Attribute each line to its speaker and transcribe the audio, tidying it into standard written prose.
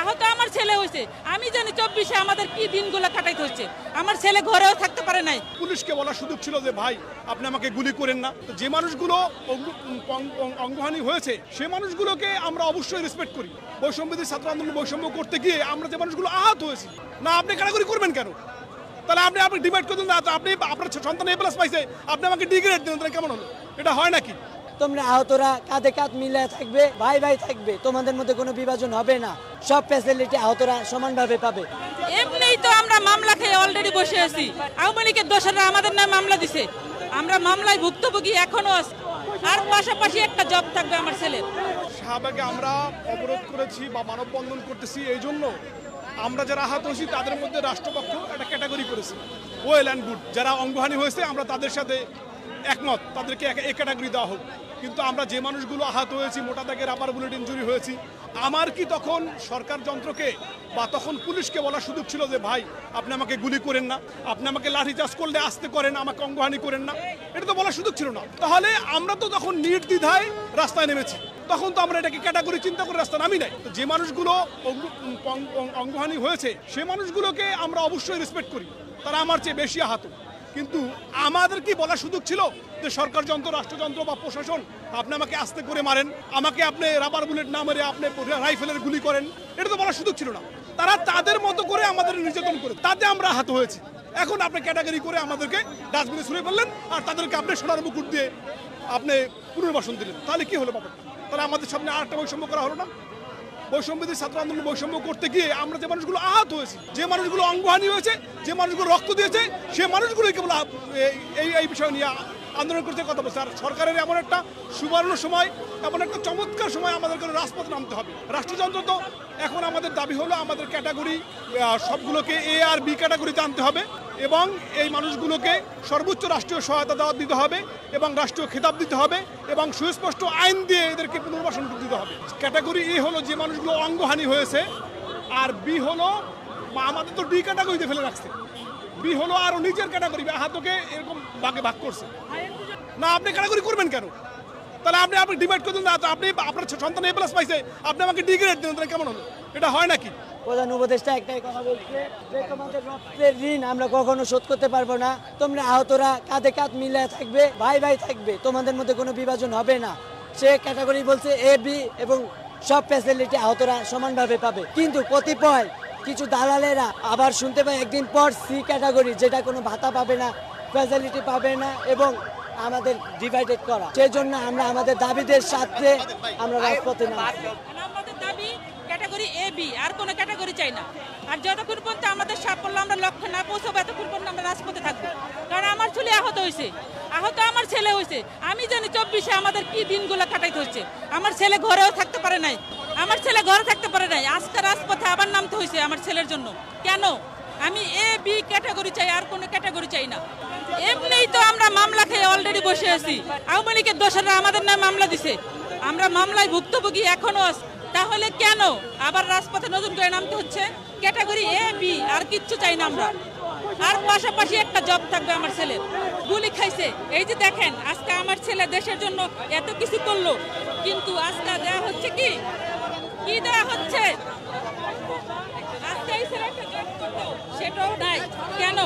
Speaker 1: আহত আমার ছেলে হয়েছে। আমি জানি 24-এ আমাদের কি দিনগুলো কাটাইতে হচ্ছে। আমার ছেলে ঘরেও থাকতে পারে নাই।
Speaker 2: পুলিশকে বলার সুযোগ ছিল যে ভাই আপনি আমাকে গুলি করেন না। যে মানুষগুলো অঙ্গহানি হয়েছে সে মানুষগুলোকে আমরা অবশ্যই রেসপেক্ট করি। বৈষম্যবিরোধী ছাত্র আন্দোলন বৈষম্য করতে গিয়ে আমরা যে মানুষগুলো আহত হয়েছি, না আপনি কারাগারি করবেন কেন? তাহলে আপনি ডিমান্ড করতেন না, আপনি আপনার সন্তান A+ পাইছে, আপনি আমাকে ডি গ্রেড দেন, তাহলে কেমন হলো? এটা হয় নাকি?
Speaker 3: তোমরা আহতরা কাঁধে কাঁধ মিলে থাকবে, ভাই ভাই থাকবে, তোমাদের মধ্যে কোনো বিভাজন হবে না, সব ফ্যাসিলিটি আহতরা সমানভাবে পাবে।
Speaker 1: এমনিই তো আমরা মামলা খেয়ে অলরেডি বসে আছি। আওয়ামী লীগের দোষরা আমাদের নামে মামলা দিছে, আমরা মামলায় ভুক্তভোগী এখনো আছি। আর পাশাপাশি একটা জব থাকবে আমার ছেলের।
Speaker 2: শাহবাগে আমরা অবরোধ করেছি বা মানববন্ধন করতেছি এই জন্য আমরা যারা আহত হয়েছি তাদের মধ্যে রাষ্ট্রপক্ষ একটা ক্যাটাগরি করেছে, ওয়েল অ্যান্ড গুড। যারা অঙ্গহানি হয়েছে আমরা তাদের সাথে একমত, তাদেরকে এই ক্যাটাগরি দেওয়া হোক। কিন্তু আমরা যে মানুষগুলো আহত হয়েছি, মোটা দাগের রাবার বুলেট ইনজুরি হয়েছি, আমার কি তখন সরকার যন্ত্রকে বা তখন পুলিশকে বলার সুযোগ ছিল যে ভাই আপনি আমাকে গুলি করেন না, আপনি আমাকে লাঠিচার্জ করলে আসতে করেন, আমাকে অঙ্গহানি করেন না? এটা তো বলার সুযোগ ছিল না। তাহলে আমরা তো তখন নির্দ্বিধায় রাস্তায় নেমেছি, তখন তো আমরা এটাকে ক্যাটাগরি চিন্তা করে রাস্তা নামি নাই। তো যে মানুষগুলো অঙ্গহানি হয়েছে সে মানুষগুলোকে আমরা অবশ্যই রেসপেক্ট করি, তারা আমার চেয়ে বেশি আহত। কিন্তু আমাদের কি বলার সুযোগ ছিল যে সরকার যন্ত্র, রাষ্ট্রযন্ত্র বা প্রশাসন আপনি আমাকে আস্তে করে মারেন, আমাকে আপনি রাবার বুলেট না মেরে আপনি রাইফেলের গুলি করেন? এটা তো বলার সুযোগ ছিল না। তারা তাদের মতো করে আমাদের নির্যাতন করে, তাতে আমরা আহত হয়েছি। এখন আপনি ক্যাটাগরি করে আমাদেরকে ডাস্টবিনে ছুঁড়ে ফেললেন আর তাদেরকে আপনি সোনার মুকুট দিয়ে আপনি পুনর্বাসন দিলেন। তাহলে কি হলো ব্যাপারটা? তাহলে আমাদের সামনে আরেকটা বৈষম্য করা হলো না? বৈষম্যবিরোধী ছাত্র আন্দোলন বৈষম্য করতে গিয়ে আমরা যে মানুষগুলো আহত হয়েছি, যে মানুষগুলো অঙ্গহানি হয়েছে, যে মানুষগুলো রক্ত দিয়েছে, সে মানুষগুলোই কেবল এই বিষয় নিয়ে আন্দোলন করতে কথা বলছে। আর সরকারের এমন একটা সুবর্ণ সময়, এমন একটা চমৎকার সময় আমাদেরকে রাজপথে নামতে হবে। রাষ্ট্রযন্ত্র তো এখন আমাদের দাবি হলো আমাদের ক্যাটাগরি সবগুলোকে A আর B ক্যাটাগরিতে আনতে হবে এবং এই মানুষগুলোকে সর্বোচ্চ রাষ্ট্রীয় সহায়তা দিতে হবে এবং রাষ্ট্রীয় খেতাব দিতে হবে এবং সুস্পষ্ট আইন দিয়ে এদেরকে পুনর্বাসন দিতে হবে। ক্যাটাগরি A হলো যে মানুষগুলো অঙ্গহানি হয়েছে, আর B হলো আমাদের তো D ক্যাটাগরিতে ফেলে রাখছে। B হলো আরও নিচের ক্যাটাগরি, আহতকে এরকম ভাগ করছে। না আপনি ক্যাটাগরি করবেন কেন? তাহলে আপনি ডিমান্ড করতেন না, আপনি আপনার সন্তান A+ পাইছে, আপনি আমাকে ডি গ্রেড দেন, তাহলে কেমন হলো? এটা হয় নাকি?
Speaker 3: প্রধান উপদেষ্টা একটাই কথা বলছে যে তোমাদের রক্তের ঋণ আমরা কখনো শোধ করতে পারবো না, তোমরা আহতরা কাঁধে কাঁধ মিলে থাকবে, ভাই ভাই থাকবে, তোমাদের মধ্যে কোনো বিভাজন হবে না। সে ক্যাটাগরি বলছে A, B এবং সব ফ্যাসিলিটি আহতরা সমানভাবে পাবে। কিন্তু কতিপয় কিছু দালালেরা আবার শুনতে পাই একদিন পর C ক্যাটাগরি, যেটা কোনো ভাতা পাবে না, ফ্যাসিলিটি পাবে না এবং আমাদের ডিভাইডেড করা। সেই জন্য আমরা আমাদের দাবিদের সাথে আমরা রাজপথে নামছি।
Speaker 1: আমাদের দাবি ক্যাটাগরি A, B, আর কোনো ক্যাটাগরি চাই না। আর যতক্ষণ পর্যন্ত আমাদের সাফল্য আমরা লক্ষ্যে না পৌঁছাবো ততক্ষণ পর্যন্ত আমরা রাজপথে থাকবো। কারণ আমার ছেলে আহত হয়েছে, আহত আমার ছেলে হয়েছে। আমি জানি 24-এ আমাদের কি দিনগুলো কাটাইতে হচ্ছে। আমার ছেলে ঘরেও থাকতে পারে নাই, আমার ছেলে ঘরে থাকতে পারে নাই, আজকে রাজপথে আবার নামতে হয়েছে আমার ছেলের জন্য। কেন? আমি A, B ক্যাটাগরি চাই, আর কোনো ক্যাটাগরি চাই না। এমনিই তো আমরা মামলা খেয়ে অলরেডি বসে আছি। আওয়ামী লীগের দোষরা আমাদের নামে মামলা দিছে, আমরা মামলায় ভুক্তভোগী এখনো আছি। তাহলে কেন আবার রাজপথে নতুন করে নামতে হচ্ছে? ক্যাটাগরি A, B আর কিচ্ছু চাই না আমরা। আর পাশাপাশি একটা জব থাকবে আমার ছেলে। গুলি খাইছে, এই যে দেখেন আজকে আমার ছেলে দেশের জন্য এত কিছু করলো, কিন্তু আজকে দেওয়া হচ্ছে কি দেওয়া হচ্ছে? আজকে এই ছেলে একটা জব করতো, সেটাও নাই। কেন?